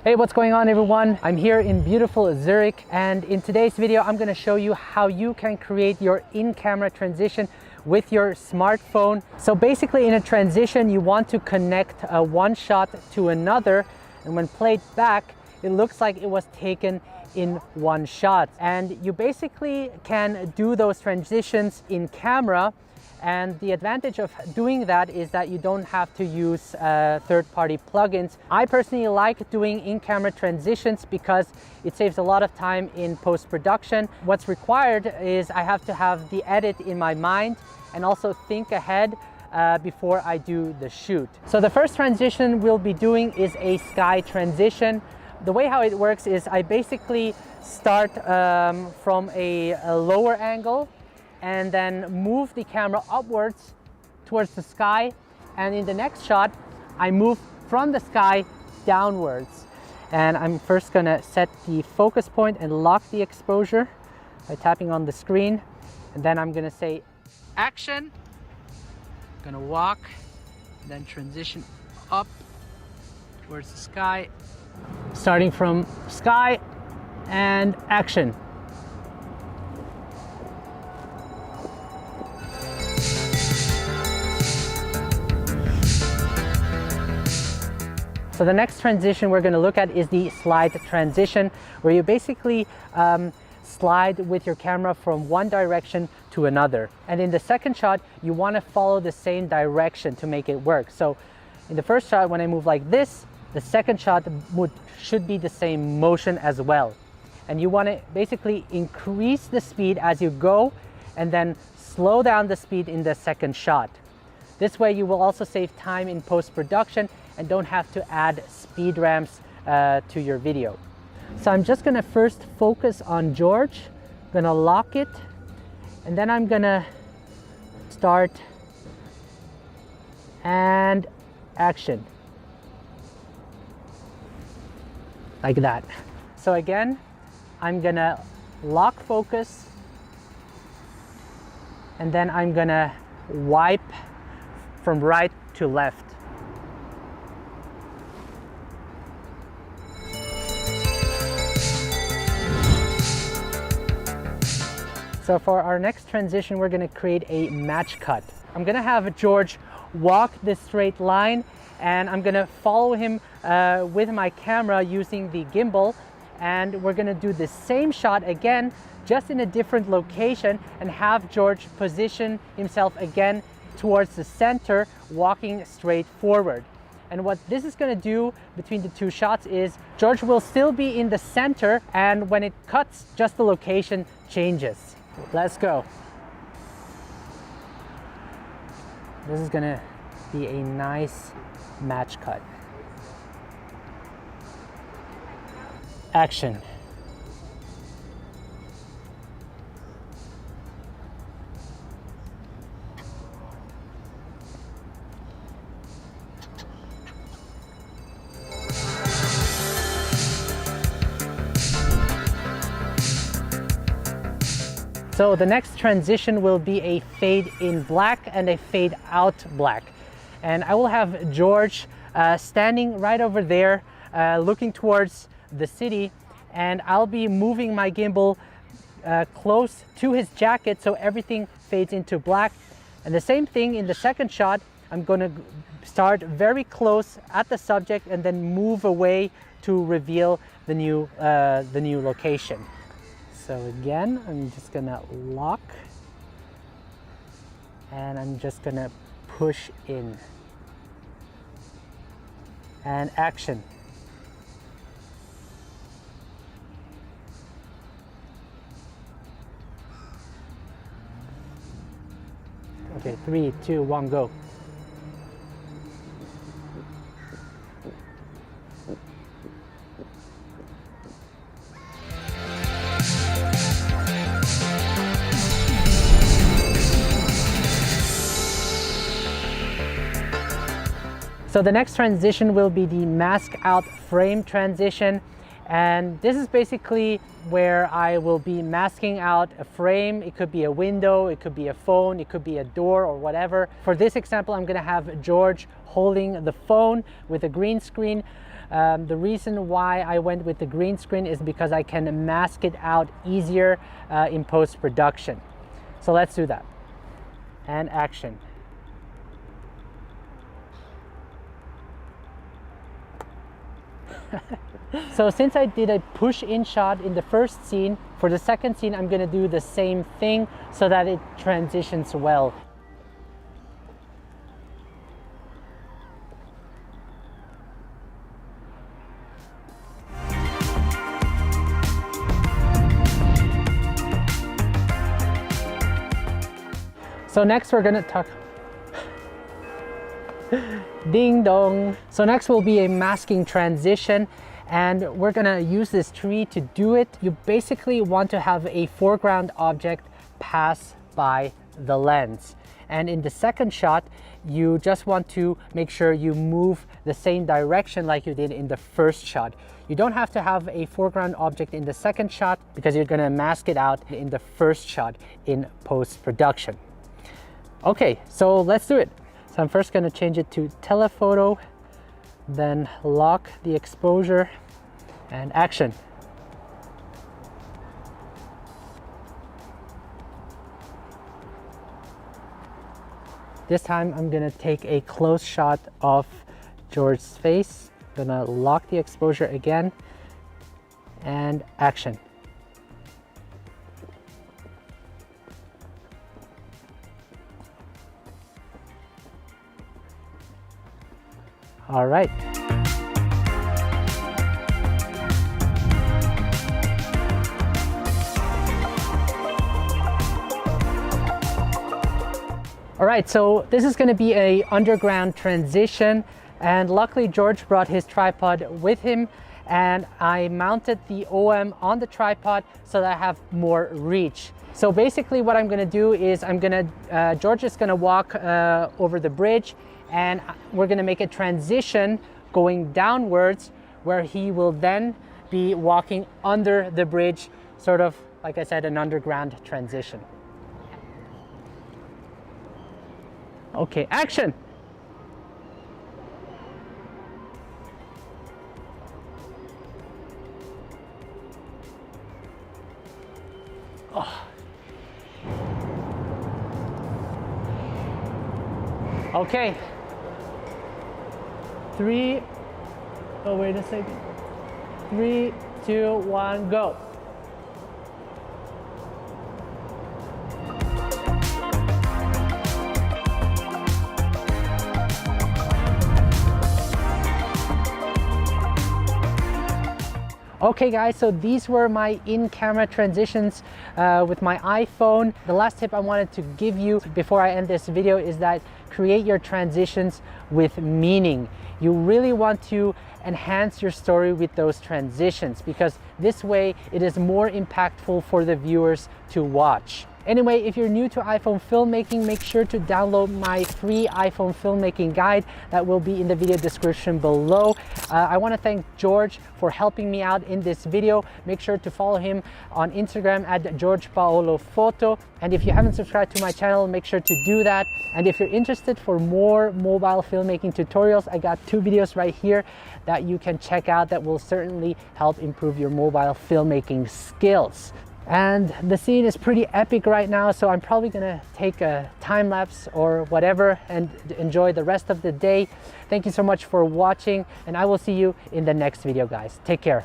Hey, what's going on everyone? I'm here in beautiful Zurich, and in today's video I'm going to show you how you can create your in-camera transition with your smartphone. So basically in a transition you want to connect one shot to another, and when played back it looks like it was taken in one shot. And you basically can do those transitions in camera, and the advantage of doing that is that you don't have to use third-party plugins. I personally like doing in-camera transitions because it saves a lot of time in post-production. What's required is I have to have the edit in my mind and also think ahead before I do the shoot. So the first transition we'll be doing is a sky transition. The way how it works is I basically start from a lower angle and then move the camera upwards towards the sky, and in the next shot I move from the sky downwards. And I'm first gonna set the focus point and lock the exposure by tapping on the screen, and then I'm gonna say action. I'm gonna walk, then transition up towards the sky, starting from sky and action. So the next transition we're going to look at is the slide transition, where you basically slide with your camera from one direction to another. And in the second shot, you want to follow the same direction to make it work. So in the first shot, when I move like this, the second shot should be the same motion as well. And you want to basically increase the speed as you go and then slow down the speed in the second shot. This way you will also save time in post-production and don't have to add speed ramps to your video. So I'm just gonna first focus on George, gonna lock it, and then I'm gonna start and action. Like that. So again, I'm gonna lock focus, and then I'm gonna wipe from right to left. So for our next transition, we're going to create a match cut. I'm going to have George walk this straight line, and I'm going to follow him with my camera using the gimbal, and we're going to do the same shot again, just in a different location, and have George position himself again towards the center, walking straight forward. And what this is going to do between the two shots is George will still be in the center, and when it cuts, just the location changes. Let's go. This is gonna be a nice match cut. Action. So the next transition will be a fade in black and a fade out black. And I will have George standing right over there looking towards the city, and I'll be moving my gimbal close to his jacket so everything fades into black. And the same thing in the second shot, I'm going to start very close at the subject and then move away to reveal the new location. So again, I'm just gonna lock, and I'm just gonna push in, and action. Okay, 3, 2, 1, go. So the next transition will be the mask out frame transition. And this is basically where I will be masking out a frame. It could be a window, it could be a phone, it could be a door or whatever. For this example, I'm gonna have George holding the phone with a green screen. The reason why I went with the green screen is because I can mask it out easier in post-production. So let's do that. And action. So since I did a push-in shot in the first scene, for the second scene I'm going to do the same thing so that it transitions well. So next we're going to talk ding dong. So next will be a masking transition, and we're gonna use this tree to do it. You basically want to have a foreground object pass by the lens. And in the second shot, you just want to make sure you move the same direction like you did in the first shot. You don't have to have a foreground object in the second shot because you're gonna mask it out in the first shot in post-production. Okay, so let's do it. So I'm first going to change it to telephoto, then lock the exposure, and action. This time I'm going to take a close shot of George's face. I'm going to lock the exposure again, and action. All right. All right, so this is going to be a underground transition, and luckily George brought his tripod with him, and I mounted the OM on the tripod so that I have more reach. So basically what I'm going to do is George is going to walk over the bridge, and we're going to make a transition going downwards where he will then be walking under the bridge, sort of, like I said, an underground transition. Okay, action! Oh. Okay. Oh, wait a second. 3, 2, 1, go. Okay guys, so these were my in-camera transitions with my iPhone. The last tip I wanted to give you before I end this video is that create your transitions with meaning. You really want to enhance your story with those transitions, because this way it is more impactful for the viewers to watch. Anyway, if you're new to iPhone filmmaking, make sure to download my free iPhone filmmaking guide that will be in the video description below. I want to thank George for helping me out in this video. Make sure to follow him on Instagram at GeorgePaoloPhoto. And if you haven't subscribed to my channel, make sure to do that. And if you're interested for more mobile filmmaking tutorials, I got 2 videos right here that you can check out that will certainly help improve your mobile filmmaking skills. And the scene is pretty epic right now, so I'm probably gonna take a time lapse or whatever and enjoy the rest of the day. Thank you so much for watching, and I will see you in the next video, guys. Take care.